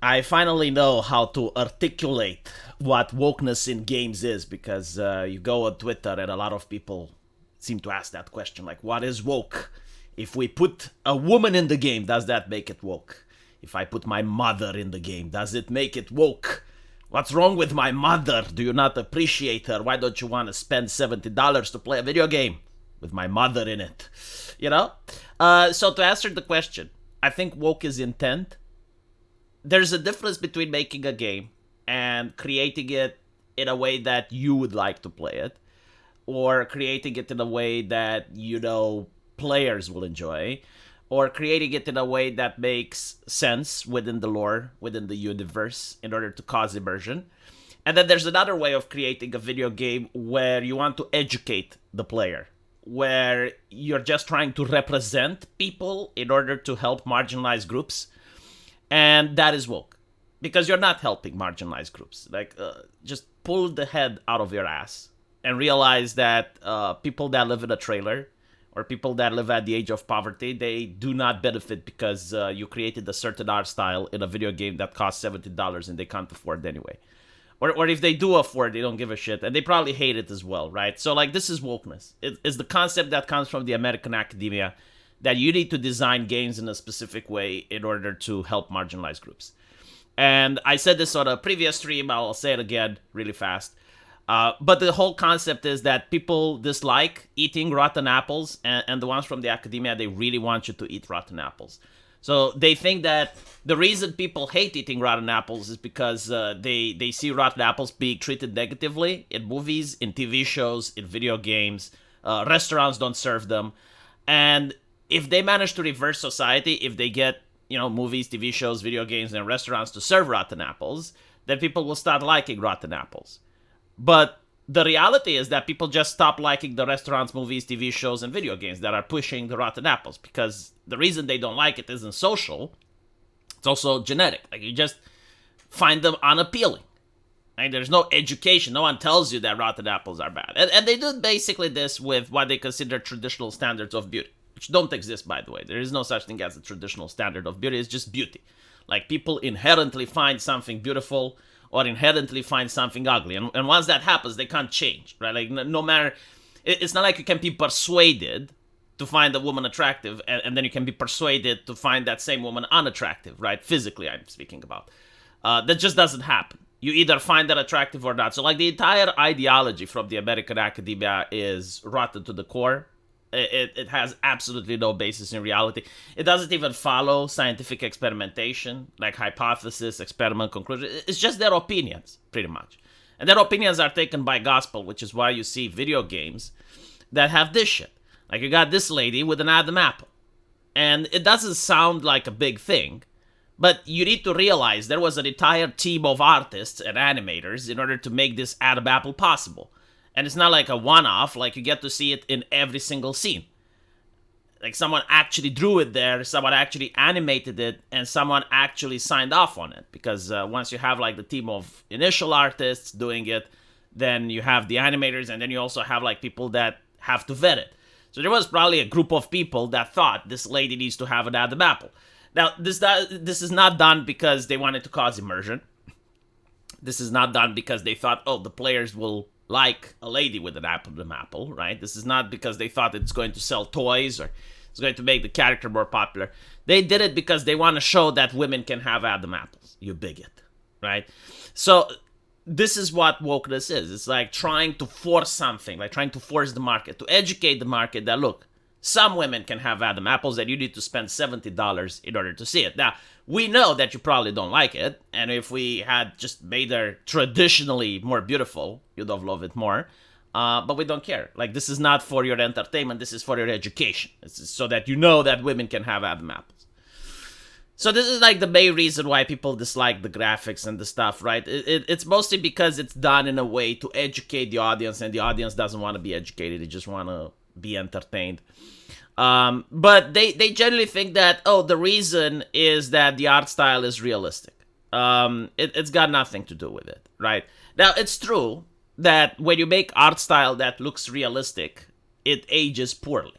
I finally know how to articulate what wokeness in games is because you go on Twitter and a lot of people seem to ask that question like, what is woke? If we put a woman in the game, does that make it woke? If I put my mother in the game, does it make it woke? What's wrong with my mother? Do you not appreciate her? Why don't you want to spend $70 to play a video game with my mother in it? You know? So to answer the question, I think woke is intent. There's a difference between making a game and creating it in a way that you would like to play it, or creating it in a way that players will enjoy, or creating it in a way that makes sense within the lore, within the universe, in order to cause immersion. And then there's another way of creating a video game where you want to educate the player, where you're just trying to represent people in order to help marginalized groups, and that is woke because you're not helping marginalized groups. Just pull the head out of your ass and realize that people that live in a trailer or people that live at the age of poverty, they do not benefit because you created a certain art style in a video game that costs $70 and they can't afford it anyway. Or if they do afford, they don't give a shit, and they probably hate it as well, right? So this is wokeness. It's the concept that comes from the American academia that you need to design games in a specific way in order to help marginalized groups. And I said this on a previous stream. I'll say it again really fast. But the whole concept is that people dislike eating rotten apples, and the ones from the academia, they really want you to eat rotten apples. So they think that the reason people hate eating rotten apples is because they see rotten apples being treated negatively in movies, in TV shows, in video games. Restaurants don't serve them. And if they manage to reverse society, if they get, movies, TV shows, video games, and restaurants to serve rotten apples, then people will start liking rotten apples. But the reality is that people just stop liking the restaurants, movies, TV shows, and video games that are pushing the rotten apples, because the reason they don't like it isn't social, it's also genetic. Like, you just find them unappealing. Like, there's no education. No one tells you that rotten apples are bad. And they do basically this with what they consider traditional standards of beauty, which don't exist, by the way. There is no such thing as a traditional standard of beauty. It's just beauty. Like, people inherently find something beautiful or inherently find something ugly. And once that happens, they can't change, right? Like, no matter... It's not like you can be persuaded to find a woman attractive, and then you can be persuaded to find that same woman unattractive, right? Physically, I'm speaking about. That just doesn't happen. You either find that attractive or not. So, the entire ideology from the American academia is rotten to the core. It has absolutely no basis in reality. It doesn't even follow scientific experimentation, like hypothesis, experiment, conclusion. It's just their opinions, pretty much. And their opinions are taken by gospel, which is why you see video games that have this shit. Like, you got this lady with an Adam apple. And it doesn't sound like a big thing, but you need to realize there was an entire team of artists and animators in order to make this Adam apple possible. And it's not like a one-off, like you get to see it in every single scene. Like, someone actually drew it there, someone actually animated it, and someone actually signed off on it. Because once you have the team of initial artists doing it, then you have the animators, and then you also have people that have to vet it. So there was probably a group of people that thought this lady needs to have an Adam apple. Now, this is not done because they wanted to cause immersion. This is not done because they thought, the players will like a lady with an Adam apple, right? This is not because they thought it's going to sell toys or it's going to make the character more popular. They did it because they want to show that women can have Adam apples, you bigot, right? So this is what wokeness is. It's like trying to force something, like trying to force the market, to educate the market that, look, some women can have Adam apples and you need to spend $70 in order to see it. Now, we know that you probably don't like it, and if we had just made her traditionally more beautiful, you'd have loved it more. But we don't care. Like, this is not for your entertainment, this is for your education. It's so that you know that women can have Adam apples. So this is the main reason why people dislike the graphics and the stuff, right? It's mostly because it's done in a way to educate the audience, and the audience doesn't want to be educated, they just want to be entertained. But they generally think that, the reason is that the art style is realistic. It's got nothing to do with it, right? Now, it's true that when you make art style that looks realistic, it ages poorly.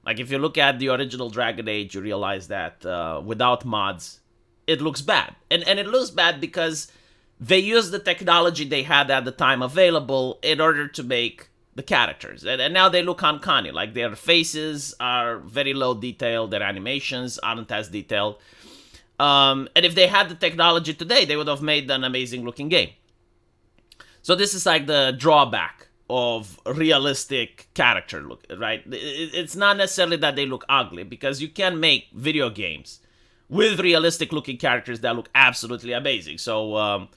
Like, if you look at the original Dragon Age, you realize that without mods, it looks bad. And it looks bad because they used the technology they had at the time available in order to make the characters. And now they look uncanny. Like, their faces are very low detail, their animations aren't as detailed. And if they had the technology today, they would have made an amazing looking game. So this is like the drawback of realistic character look, right? It's not necessarily that they look ugly, because you can make video games with realistic looking characters that look absolutely amazing. So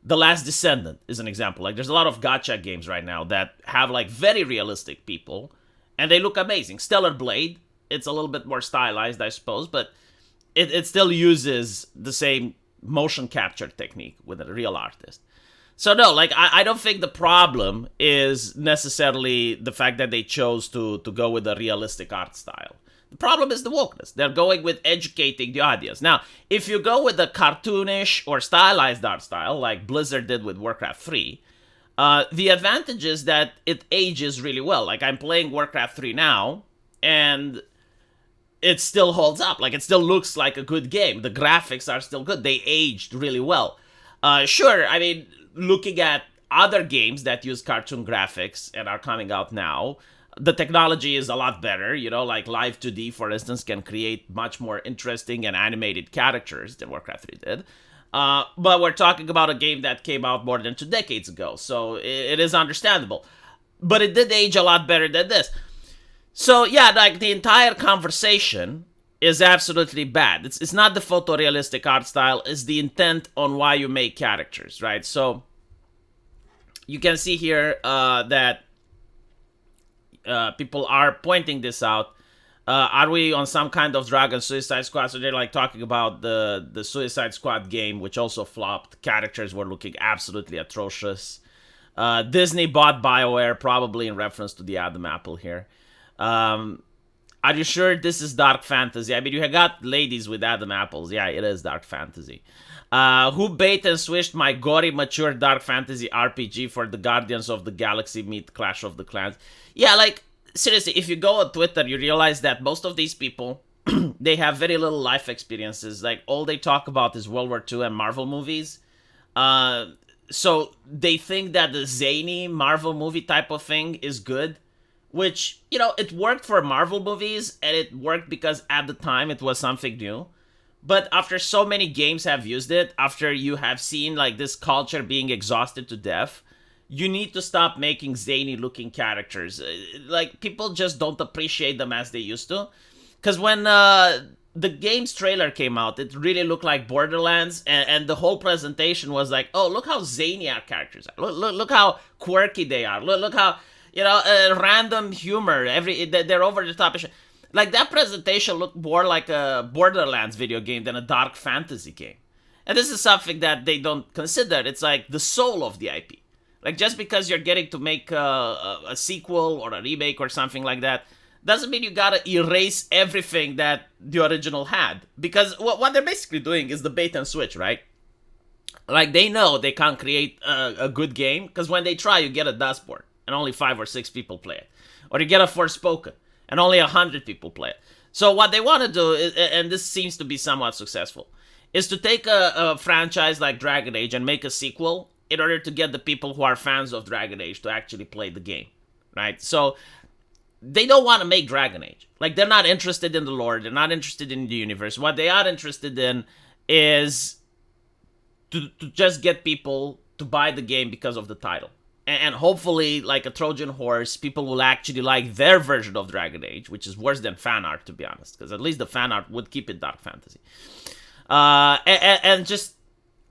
The Last Descendant is an example. Like, there's a lot of gacha games right now that have like very realistic people and they look amazing. Stellar Blade, it's a little bit more stylized, I suppose, but it still uses the same motion capture technique with a real artist. So no, like, I don't think the problem is necessarily the fact that they chose to go with a realistic art style. The problem is the wokeness. They're going with educating the audience. Now, if you go with a cartoonish or stylized art style, like Blizzard did with Warcraft 3, the advantage is that it ages really well. Like, I'm playing Warcraft 3 now, and it still holds up. Like, it still looks like a good game. The graphics are still good. They aged really well. Sure, I mean, looking at other games that use cartoon graphics and are coming out now, the technology is a lot better. You know, like Live 2D, for instance, can create much more interesting and animated characters than Warcraft 3 did. But we're talking about a game that came out more than 2 decades ago, so it is understandable. But it did age a lot better than this. So yeah, like, the entire conversation is absolutely bad. It's not the photorealistic art style, it's the intent on why you make characters, right? So you can see here that people are pointing this out. Are we on some kind of Dragon Suicide Squad? So they're like talking about the Suicide Squad game, which also flopped. Characters were looking absolutely atrocious. Disney bought BioWare, probably in reference to the Adam Apple here. Are you sure this is dark fantasy? I mean, you have got ladies with Adam Apples. Yeah, it is dark fantasy. Who bait and switched my gory, mature dark fantasy RPG for the Guardians of the Galaxy meet Clash of the Clans? Yeah, like, seriously, if you go on Twitter, you realize that most of these people, they have very little life experiences. Like, all they talk about is World War II and Marvel movies. So they think that the zany Marvel movie type of thing is good, which, you know, it worked for Marvel movies, and it worked because at the time it was something new. But after so many games have used it, after you have seen, like, this culture being exhausted to death, you need to stop making zany-looking characters. Like, people just don't appreciate them as they used to. Because when the game's trailer came out, it really looked like Borderlands, and the whole presentation was like, oh, look how zany our characters are. Look how quirky they are. Look how, you know, random humor. They're over the top. Like, that presentation looked more like a Borderlands video game than a dark fantasy game. And this is something that they don't consider. It's like the soul of the IP. Like, just because you're getting to make a sequel or a remake or something like that, doesn't mean you gotta erase everything that the original had. Because what they're basically doing is the bait and switch, right? Like, they know they can't create a good game, because when they try, you get a dustboard, and only 5 or 6 people play it. Or you get a Forspoken, and only 100 people play it. So what they want to do, is, and this seems to be somewhat successful, is to take a franchise like Dragon Age and make a sequel in order to get the people who are fans of Dragon Age to actually play the game, right? So they don't want to make Dragon Age. Like, they're not interested in the lore, they're not interested in the universe. What they are interested in is to just get people to buy the game because of the title. And hopefully, like a Trojan horse, people will actually like their version of Dragon Age, which is worse than fan art, to be honest, because at least the fan art would keep it dark fantasy. And just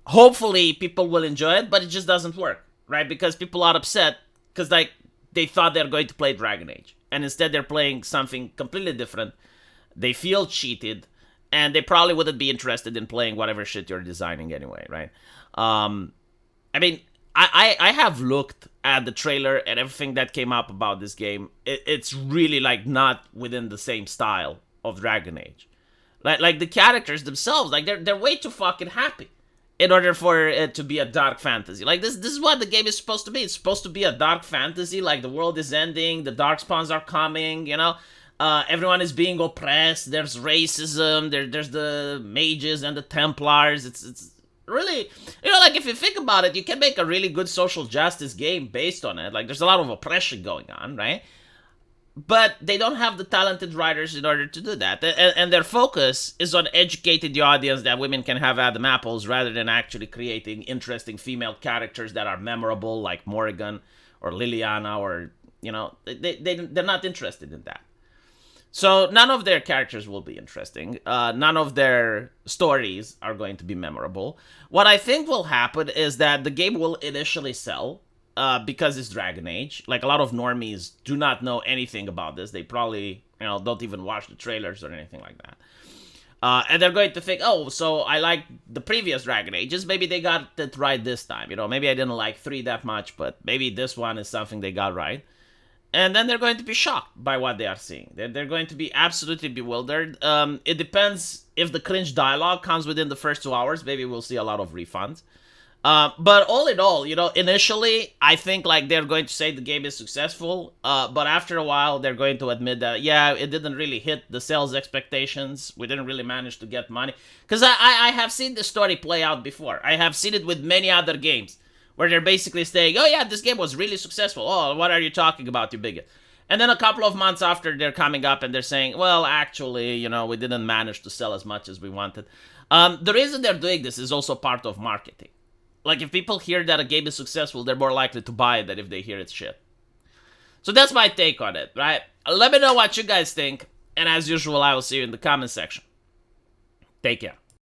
hopefully people will enjoy it, but it just doesn't work, right? Because people are upset because, like, they thought they're going to play Dragon Age, and instead they're playing something completely different. They feel cheated, and they probably wouldn't be interested in playing whatever shit you're designing anyway, right? I mean, I have looked at the trailer and everything that came up about this game. It's really, like, not within the same style of Dragon Age. Like the characters themselves, like, they're way too fucking happy in order for it to be a dark fantasy. Like, this is what the game is supposed to be. It's supposed to be a dark fantasy, like the world is ending, the dark spawns are coming, you know? Everyone is being oppressed. There's racism. There's the mages and the Templars. It's really, like if you think about it, you can make a really good social justice game based on it. Like there's a lot of oppression going on, right? But they don't have the talented writers in order to do that. And their focus is on educating the audience that women can have Adam apples rather than actually creating interesting female characters that are memorable, like Morrigan or Liliana, or, they're not interested in that. So none of their characters will be interesting. None of their stories are going to be memorable. What I think will happen is that the game will initially sell, because it's Dragon Age. Like, a lot of normies do not know anything about this. They probably, don't even watch the trailers or anything like that. And they're going to think, oh, so I like the previous Dragon Ages. Maybe they got it right this time. Maybe I didn't like 3 that much, but maybe this one is something they got right. And then they're going to be shocked by what they are seeing. They're going to be absolutely bewildered. It depends if the cringe dialogue comes within the first 2 hours. Maybe we'll see a lot of refunds. But all in all, initially, I think like they're going to say the game is successful. But after a while, they're going to admit that, yeah, it didn't really hit the sales expectations. We didn't really manage to get money. Because I have seen this story play out before. I have seen it with many other games, where they're basically saying, oh yeah, this game was really successful. Oh, what are you talking about, you bigot? And then a couple of months after, they're coming up and they're saying, well, actually, we didn't manage to sell as much as we wanted. The reason they're doing this is also part of marketing. Like, if people hear that a game is successful, they're more likely to buy it than if they hear it's shit. So that's my take on it, right? Let me know what you guys think. And as usual, I will see you in the comment section. Take care.